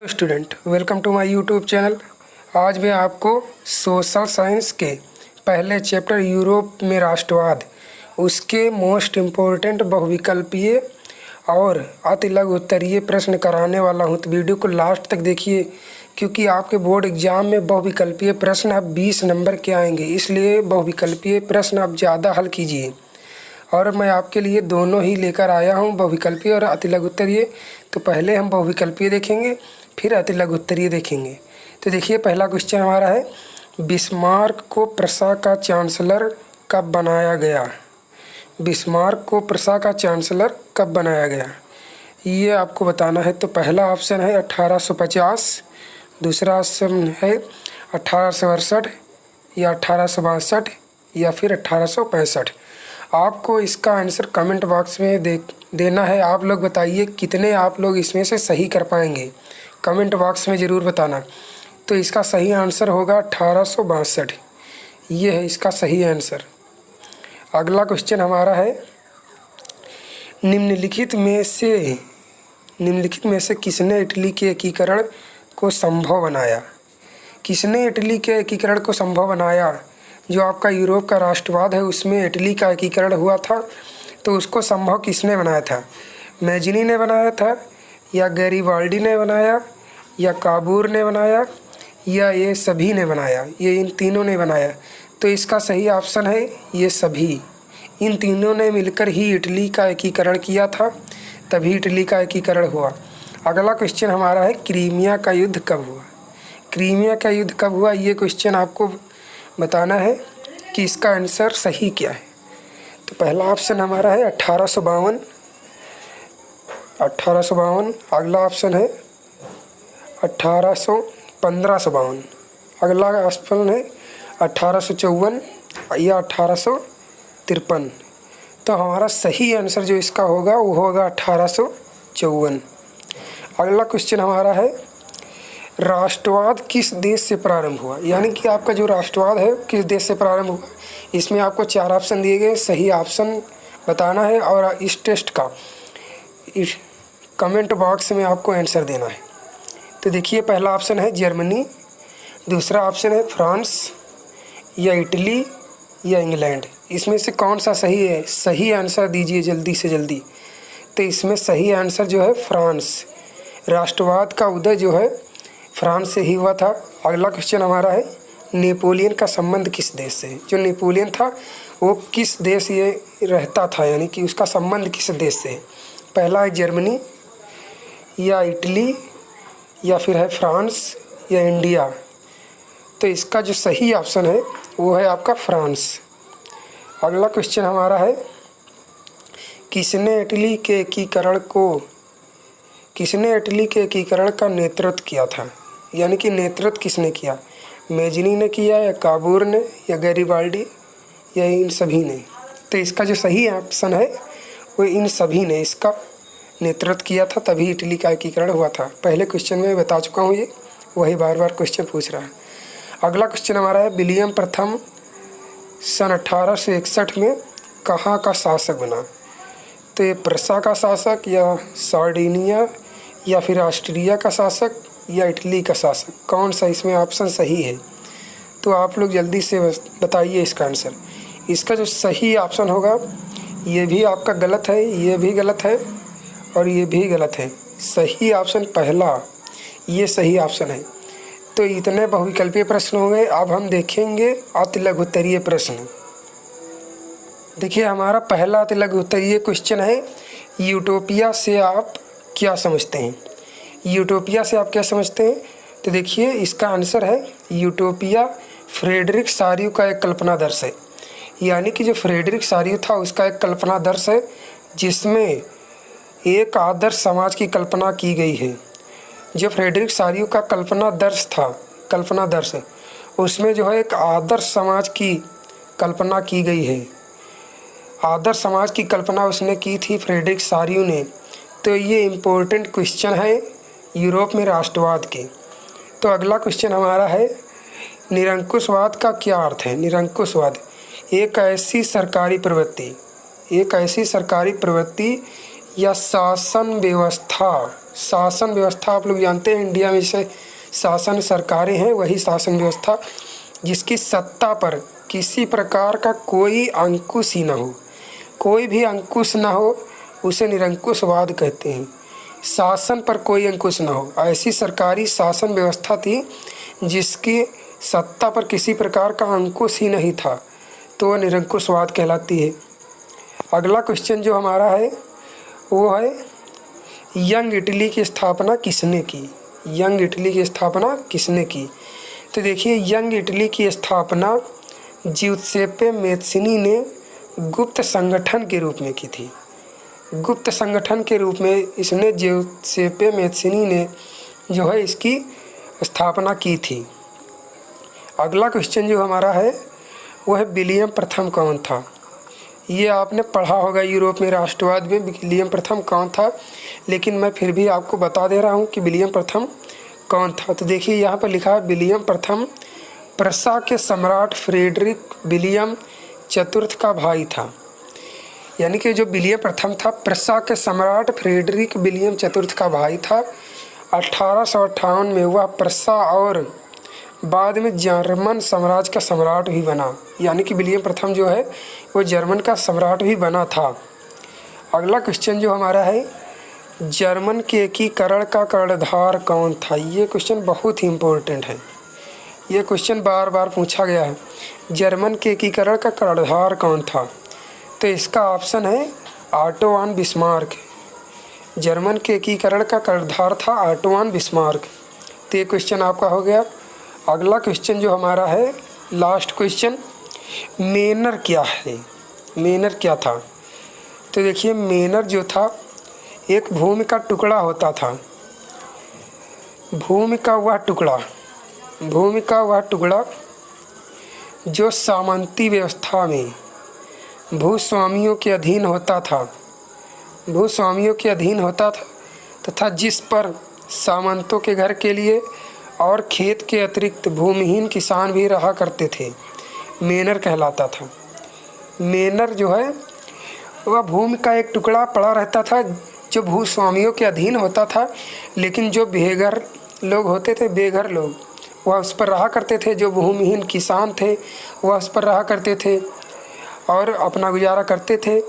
Student, welcome to my YouTube channel. आज मैं आपको सोशल साइंस के पहले चैप्टर यूरोप में राष्ट्रवाद उसके मोस्ट इम्पोर्टेंट बहुविकल्पीय और अति लघु उत्तरीय प्रश्न कराने वाला हूँ। तो वीडियो को लास्ट तक देखिए, क्योंकि आपके बोर्ड एग्जाम में बहुविकल्पीय प्रश्न अब 20 नंबर के आएंगे, इसलिए बहुविकल्पीय प्रश्न आप ज़्यादा हल कीजिए। और मैं आपके लिए दोनों ही लेकर आया हूँ, बहुविकल्पीय और अति लघु उत्तरीय। तो पहले हम बहुविकल्पीय देखेंगे, फिर अति लघु उत्तरीय देखेंगे। तो देखिए, पहला क्वेश्चन हमारा है, बिस्मार्क को प्रसा का चांसलर कब बनाया गया? बिस्मार्क को प्रसा का चांसलर कब बनाया गया, ये आपको बताना है। तो पहला ऑप्शन है 1850, दूसरा ऑप्शन है 1868 या 1862 या फिर 1865। आपको इसका आंसर कमेंट बॉक्स में देना है। आप लोग बताइए कितने आप लोग इसमें से सही कर पाएंगे, कमेंट बॉक्स में ज़रूर बताना। तो इसका सही आंसर होगा 1862, ये है इसका सही आंसर। अगला क्वेश्चन हमारा है, निम्नलिखित में से किसने इटली के एकीकरण को संभव बनाया? किसने इटली के एकीकरण को संभव बनाया? जो आपका यूरोप का राष्ट्रवाद है उसमें इटली का एकीकरण हुआ था, तो उसको संभव किसने बनाया था? मैजिनी ने बनाया था, या गैरीबाल्डी ने बनाया, या काबूर ने बनाया, या ये सभी ने बनाया? ये इन तीनों ने बनाया। तो इसका सही ऑप्शन है ये सभी। इन तीनों ने मिलकर ही इटली का एकीकरण किया था, तभी इटली का एकीकरण हुआ। अगला क्वेश्चन हमारा है, क्रीमिया का युद्ध कब हुआ? क्रीमिया का युद्ध कब हुआ, ये क्वेश्चन आपको बताना है कि इसका आंसर सही क्या है। तो पहला ऑप्शन हमारा है 1852। अगला ऑप्शन है 1552। अगला ऑप्शन है 1854 या 1853। तो हमारा सही आंसर जो इसका होगा वो होगा 1854। अगला क्वेश्चन हमारा है, राष्ट्रवाद किस देश से प्रारंभ हुआ? यानी कि आपका जो राष्ट्रवाद है किस देश से प्रारंभ हुआ। इसमें आपको 4 ऑप्शन दिए गए, सही ऑप्शन बताना है और इस टेस्ट का कमेंट बॉक्स में आपको आंसर देना है। तो देखिए, पहला ऑप्शन है जर्मनी, दूसरा ऑप्शन है फ्रांस, या इटली, या इंग्लैंड। इसमें से कौन सा सही है? सही आंसर दीजिए जल्दी से जल्दी। तो इसमें सही आंसर जो है फ्रांस। राष्ट्रवाद का उदय जो है फ्रांस से ही हुआ था। अगला क्वेश्चन हमारा है, नेपोलियन का संबंध किस देश से? जो नेपोलियन था वो किस देश ये रहता था, यानी कि उसका संबंध किस देश से? पहला है जर्मनी, या इटली, या फिर है फ्रांस, या इंडिया। तो इसका जो सही ऑप्शन है वो है आपका फ्रांस। अगला क्वेश्चन हमारा है, किसने इटली के एकीकरण का नेतृत्व किया था? यानी कि नेतृत्व किसने किया? मैजिनी ने किया, या काबूर ने, या गैरीबाल्डी, या इन सभी ने? तो इसका जो सही ऑप्शन है वो इन सभी ने इसका नेतृत्व किया था, तभी इटली का एकीकरण हुआ था। पहले क्वेश्चन में बता चुका हूँ, ये वही बार बार क्वेश्चन पूछ रहा है। अगला क्वेश्चन हमारा है, विलियम प्रथम सन 1861 में कहाँ का शासक बना? तो ये प्रसा का शासक, या सार्डिनिया, या फिर ऑस्ट्रिया का शासक, या इटली का शासक? कौन सा इसमें ऑप्शन सही है? तो आप लोग जल्दी से बताइए इसका आंसर। इसका जो सही ऑप्शन होगा, ये भी आपका गलत है, ये भी गलत है, और ये भी गलत है। सही ऑप्शन पहला, ये सही ऑप्शन है। तो इतने बहुविकल्पीय प्रश्न हो गए। अब हम देखेंगे अति लघु उत्तरीय प्रश्न। देखिए, हमारा पहला अति लघु उत्तरीय क्वेश्चन है, यूटोपिया से आप क्या समझते हैं? यूटोपिया से आप क्या समझते हैं? तो देखिए, इसका आंसर है यूटोपिया फ्रेडरिक सारियो का एक कल्पनादर्श है। यानी कि जो फ्रेडरिक सारियो था उसका एक कल्पनादर्श है, जिसमें एक आदर्श समाज की कल्पना की गई है। जो फ्रेडरिक सारियो का कल्पनादर्श उसमें जो है एक आदर्श समाज की कल्पना की गई है। आदर्श समाज की कल्पना उसने की थी फ्रेडरिक सारियो ने। तो ये इम्पोर्टेंट क्वेश्चन है यूरोप में राष्ट्रवाद के। तो अगला क्वेश्चन हमारा है, निरंकुशवाद का क्या अर्थ है? निरंकुशवाद एक ऐसी सरकारी प्रवृत्ति या शासन व्यवस्था शासन व्यवस्था आप लोग जानते हैं, इंडिया में जैसे शासन सरकारें हैं, वही शासन व्यवस्था जिसकी सत्ता पर किसी प्रकार का कोई अंकुश ही ना हो, कोई भी अंकुश ना हो, उसे निरंकुशवाद कहते हैं। शासन पर कोई अंकुश ना हो, ऐसी सरकारी शासन व्यवस्था थी जिसकी सत्ता पर किसी प्रकार का अंकुश ही नहीं था, तो वह निरंकुशवाद कहलाती है। अगला क्वेश्चन जो हमारा है वो है यंग इटली की स्थापना किसने की। यंग इटली की स्थापना किसने की? तो देखिए, यंग इटली की स्थापना ज्यूसेप्पे मैत्सिनी ने गुप्त संगठन के रूप में की थी। गुप्त संगठन के रूप में इसने ज्यूसेप्पे मैत्सिनी ने जो है इसकी स्थापना की थी। अगला क्वेश्चन जो हमारा है वो है विलियम प्रथम कौन था। ये आपने पढ़ा होगा, यूरोप में राष्ट्रवाद में विलियम प्रथम कौन था, लेकिन मैं फिर भी आपको बता दे रहा हूँ कि विलियम प्रथम कौन था। तो देखिए यहाँ पर लिखा है विलियम प्रथम प्रसा के सम्राट फ्रेडरिक विलियम चतुर्थ का भाई था। यानी कि जो विलियम प्रथम था प्रसा के सम्राट फ्रेडरिक विलियम चतुर्थ का भाई था। 1858 में वह प्रसा और बाद में जर्मन साम्राज्य का सम्राट भी बना। यानी कि विलियम प्रथम जो है वो जर्मन का सम्राट भी बना था। अगला क्वेश्चन जो हमारा है जर्मन के एकीकरण का कर्णधार कौन था। ये क्वेश्चन बहुत ही इम्पोर्टेंट है, ये क्वेश्चन बार बार पूछा गया है। जर्मन के एकीकरण का कर्णधार कौन था? तो इसका ऑप्शन है ऑटो वन बिस्मार्क। जर्मन के एकीकरण का कर्णधार था ऑटो वन बिस्मार्क। तो ये क्वेश्चन आपका हो गया। अगला क्वेश्चन जो हमारा है लास्ट क्वेश्चन, मेनर क्या है? मेनर क्या था? तो देखिए मेनर जो था एक भूमि का टुकड़ा होता था। भूमि का वह टुकड़ा जो सामंती व्यवस्था में भूस्वामियों के अधीन होता था तथा जिस पर सामंतों के घर के लिए और खेत के अतिरिक्त भूमिहीन किसान भी रहा करते थे, मेनर कहलाता था। मेनर जो है वह भूमि का एक टुकड़ा पड़ा रहता था जो भूस्वामियों के अधीन होता था, लेकिन जो बेघर लोग होते थे, बेघर लोग, वह उस पर रहा करते थे। जो भूमिहीन किसान थे वह उस पर रहा करते थे और अपना गुजारा करते थे।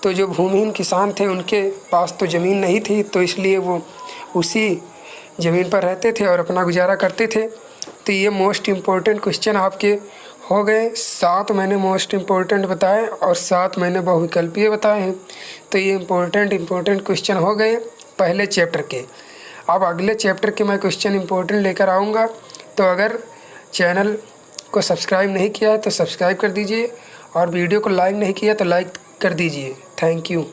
तो जो भूमिहीन किसान थे उनके पास तो ज़मीन नहीं थी, तो इसलिए वो उसी ज़मीन पर रहते थे और अपना गुजारा करते थे। तो ये मोस्ट इम्पोर्टेंट क्वेश्चन आपके हो गए। 7 मैंने मोस्ट इम्पोर्टेंट बताए और 7 मैंने बहुविकल्पीय बताए हैं। तो ये इम्पोर्टेंट क्वेश्चन हो गए पहले चैप्टर के। अब अगले चैप्टर के मैं क्वेश्चन इम्पोर्टेंट लेकर आऊँगा। तो अगर चैनल को सब्सक्राइब नहीं किया है तो सब्सक्राइब कर दीजिए और वीडियो को लाइक नहीं किया तो लाइक कर दीजिए। Thank you.